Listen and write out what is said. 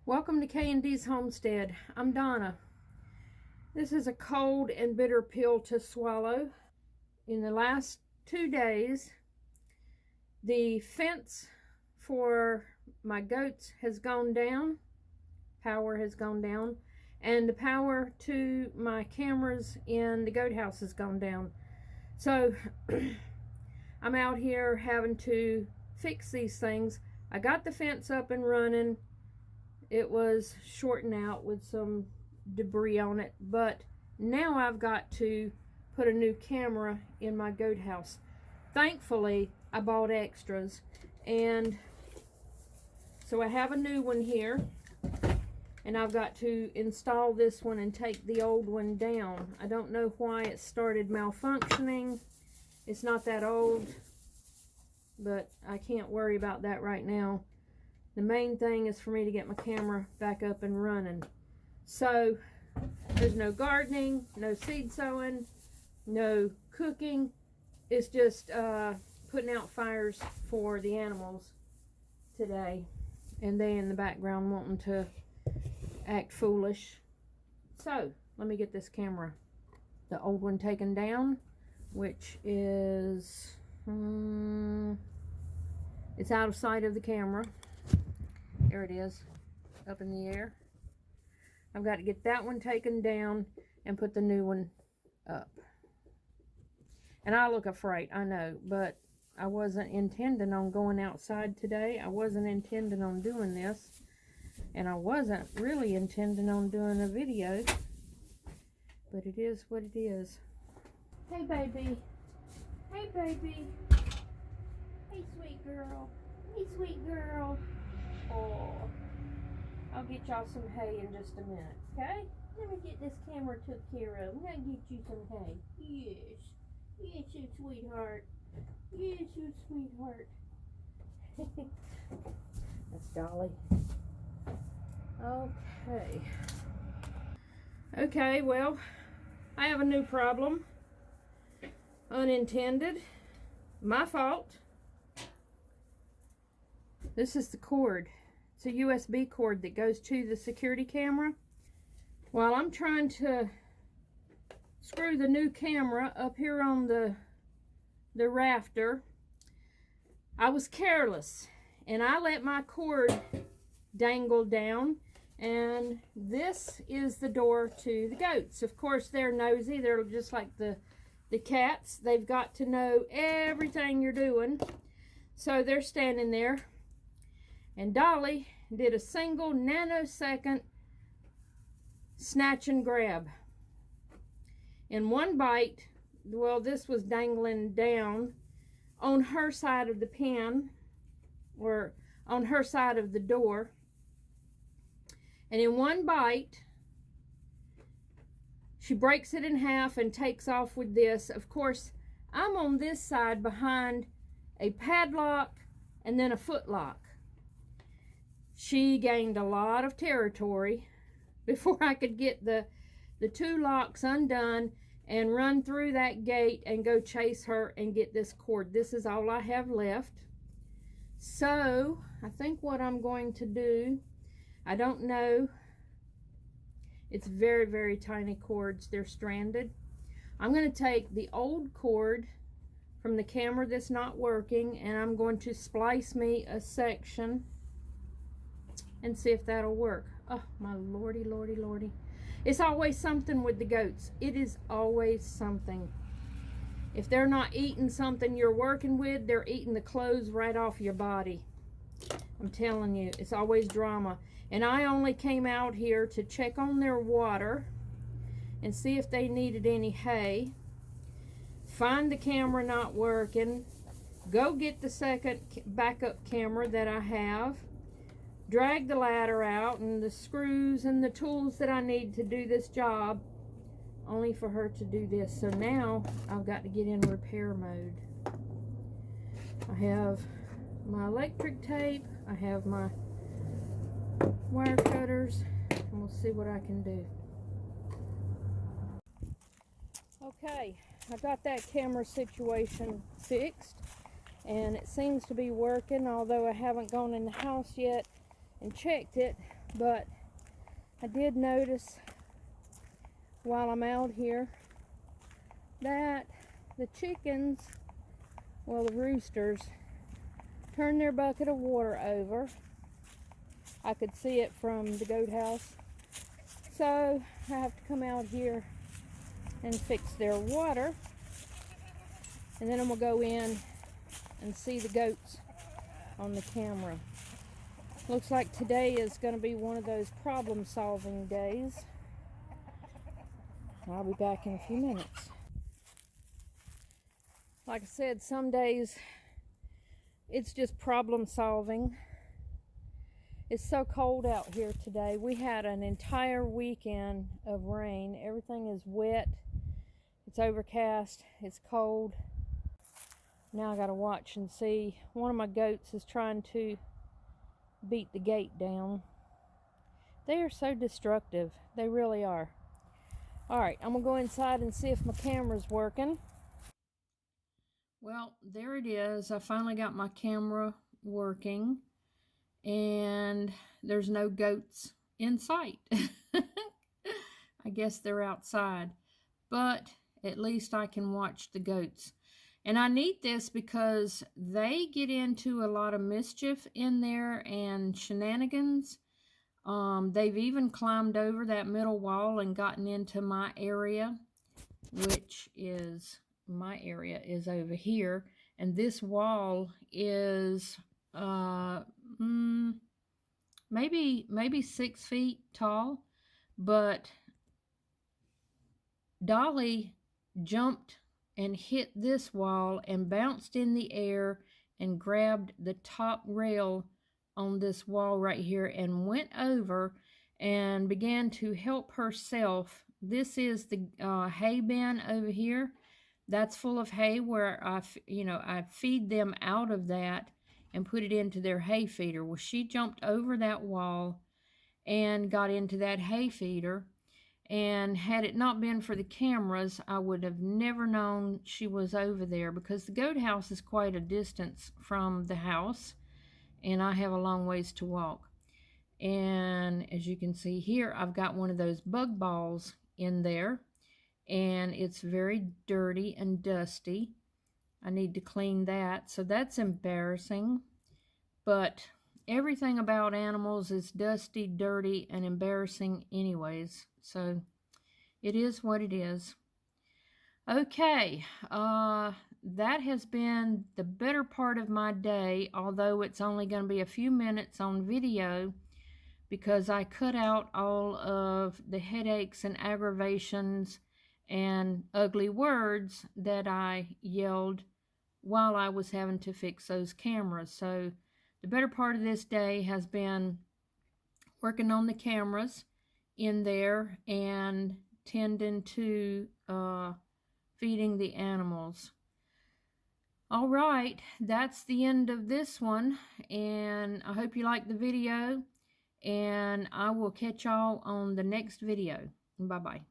Welcome to K&D's Homestead. I'm Donna. This is a cold and bitter pill to swallow. In the last 2 days, the fence for my goats has gone down. Power has gone down. And the power to my cameras in the goat house has gone down. So I'm out here having to fix these things. I got the fence up and running. It was shorting out with some debris on it, but now I've got to put a new camera in my goat house. Thankfully, I bought extras, and so I have a new one here, and I've got to install this one and take the old one down. I don't know why it started malfunctioning. It's not that old, but I can't worry about that right now. The main thing is for me to get my camera back up and running. So, there's no gardening, no seed sowing, no cooking. It's just putting out fires for the animals today. And they in the background wanting to act foolish. So, let me get this camera. The old one taken down, which is... it's out of sight of the camera. There it is, up in the air. I've got to get that one taken down and put the new one up. And I look afraid, I know, but I wasn't intending on going outside today. I wasn't intending on doing this. And I wasn't really intending on doing a video. But it is what it is. Hey, baby. Hey, baby. Hey, sweet girl. Hey, sweet girl. Oh, I'll get y'all some hay in just a minute, okay? Let me get this camera took care of. I'm gonna get you some hay. Yes. Yes, you sweetheart. Yes, you sweetheart. That's Dolly. Okay. Okay, well, I have a new problem. Unintended. My fault. This is the cord. It's a USB cord that goes to the security camera. While I'm trying to screw the new camera up here on the rafter, I was careless and I let my cord dangle down, and this is the door to the goats. Of course, they're nosy. They're just like the cats. They've got to know everything you're doing. So they're standing there. And Dolly did a single nanosecond snatch and grab. In one bite, well, this was dangling down on her side of the pen, or on her side of the door. And in one bite, she breaks it in half and takes off with this. Of course, I'm on this side behind a padlock and then a footlock. She gained a lot of territory before I could get the two locks undone and run through that gate and go chase her and get this cord. This is all I have left. So, I think what I'm going to do, I don't know. It's very, very tiny cords. They're stranded. I'm going to take the old cord from the camera that's not working, and I'm going to splice me a section and see if that'll work. Oh, my lordy, lordy, lordy. It's always something with the goats. It is always something. If they're not eating something you're working with, they're eating the clothes right off your body. I'm telling you, it's always drama. And I only came out here to check on their water and see if they needed any hay. Find the camera not working. Go get the second backup camera that I have. Drag the ladder out and the screws and the tools that I need to do this job, only for her to do this. So now I've got to get in repair mode. I have my electric tape, I have my wire cutters, and we'll see what I can do. Okay, I got that camera situation fixed, and it seems to be working, although I haven't gone in the house yet and checked it. But I did notice while I'm out here that the chickens, well, the roosters, turned their bucket of water over. I could see it from the goat house. So I have to come out here and fix their water. And then I'm going to go in and see the goats on the camera. Looks like today is going to be one of those problem-solving days. I'll be back in a few minutes. Like I said, some days it's just problem-solving. It's so cold out here today. We had an entire weekend of rain. Everything is wet. It's overcast. It's cold. Now I gotta watch and see. One of my goats is trying to beat the gate down. They are so destructive. They really are. Alright, I'm gonna go inside and see if my camera's working. Well, there it is. I finally got my camera working. And there's no goats in sight. I guess they're outside. But at least I can watch the goats. And I need this because they get into a lot of mischief in there and shenanigans. They've even climbed over that middle wall and gotten into my area, which is, my area is over here. And this wall is maybe 6 feet tall, but Dolly jumped and hit this wall and bounced in the air and grabbed the top rail on this wall right here and went over and began to help herself. This is the hay bin over here. That's full of hay where I feed them out of that and put it into their hay feeder. Well, she jumped over that wall and got into that hay feeder. And had it not been for the cameras, I would have never known she was over there, because the goat house is quite a distance from the house and I have a long ways to walk. And as you can see here, I've got one of those bug balls in there and it's very dirty and dusty. I need to clean that, so that's embarrassing. But everything about animals is dusty, dirty, and embarrassing anyways. So it is what it is. Okay, that has been the better part of my day, although it's only going to be a few minutes on video because I cut out all of the headaches and aggravations and ugly words that I yelled while I was having to fix those cameras. So the better part of this day has been working on the cameras in there and tending to feeding the animals. All right, that's the end of this one, and I hope you liked the video, and I will catch y'all on the next video. Bye-bye.